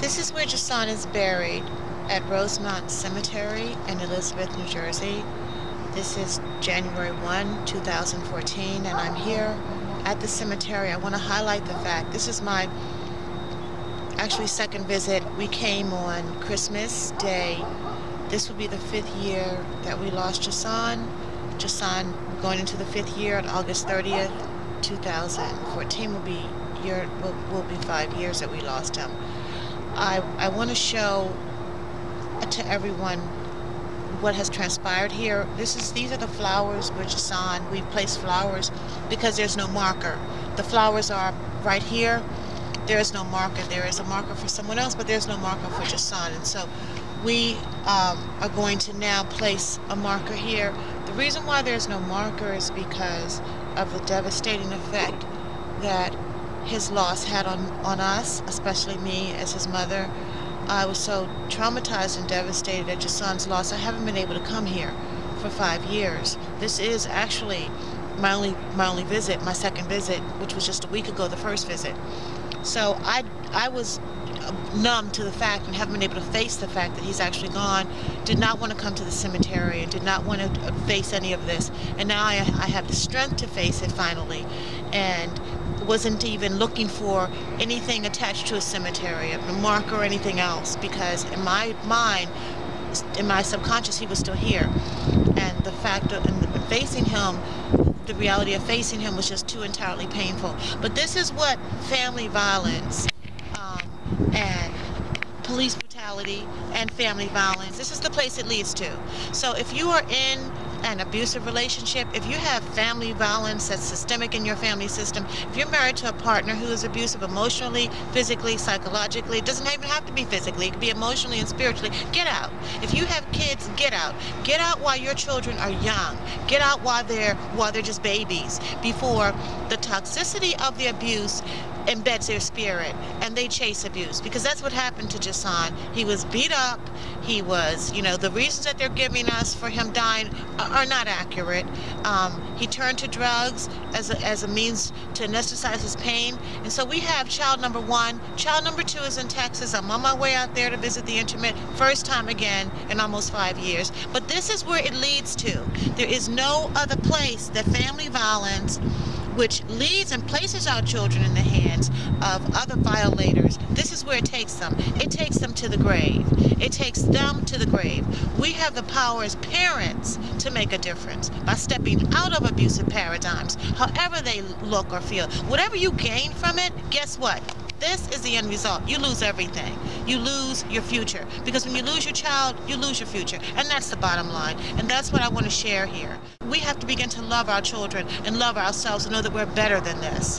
This is where Jasun is buried, at Rosemount Cemetery in Elizabeth, New Jersey. This is January 1, 2014, and I'm here at the cemetery. I want to highlight the fact this is my actually second visit. We came on Christmas Day. This will be the 5th year that we lost Jasun. Jasun going into the 5th year on August 30th, 2014 will be 5 years that we lost him. I want to show to everyone what has transpired here. These are the flowers where Jasun, we place flowers because there's no marker. The flowers are right here. There is no marker. There is a marker for someone else, but there's no marker for Jasun. And so we are going to now place a marker here. The reason why there's no marker is because of the devastating effect that his loss had on us, especially me as his mother. I was so traumatized and devastated at Jasun's loss. I haven't been able to come here for 5 years. This is actually my only visit, my second visit, which was just a week ago, the first visit. So I was numb to the fact and haven't been able to face the fact that he's actually gone. Did not want to come to the cemetery and did not want to face any of this. And now I have the strength to face it finally, and wasn't even looking for anything attached to a cemetery, a marker or anything else, because in my mind, in my subconscious, he was still here. And the fact of facing him, the reality of facing him was just too entirely painful. But this is what family violence and police brutality and family violence, this is the place it leads to. So if you are in an abusive relationship, if you have family violence that's systemic in your family system, if you're married to a partner who is abusive emotionally, physically, psychologically, it doesn't even have to be physically, it could be emotionally and spiritually, get out. If you have kids, get out. Get out while your children are young. Get out while they're just babies, before the toxicity of the abuse embeds their spirit and they chase abuse, because that's what happened to Jasun. He was beat up. He was, the reasons that they're giving us for him dying are not accurate. He turned to drugs as a means to anesthetize his pain. And so we have child number 1. Child number 2 is in Texas. I'm on my way out there to visit the interment. First time again in almost 5 years. But this is where it leads to. There is no other place that family violence, which leads and places our children in the hands of other violators, this is where it takes them. It takes them to the grave. It takes them to the grave. We have the power as parents to make a difference by stepping out of abusive paradigms, however they look or feel. Whatever you gain from it, guess what? This is the end result. You lose everything. You lose your future. Because when you lose your child, you lose your future. And that's the bottom line. And that's what I want to share here. We have to begin to love our children and love ourselves and know that we're better than this.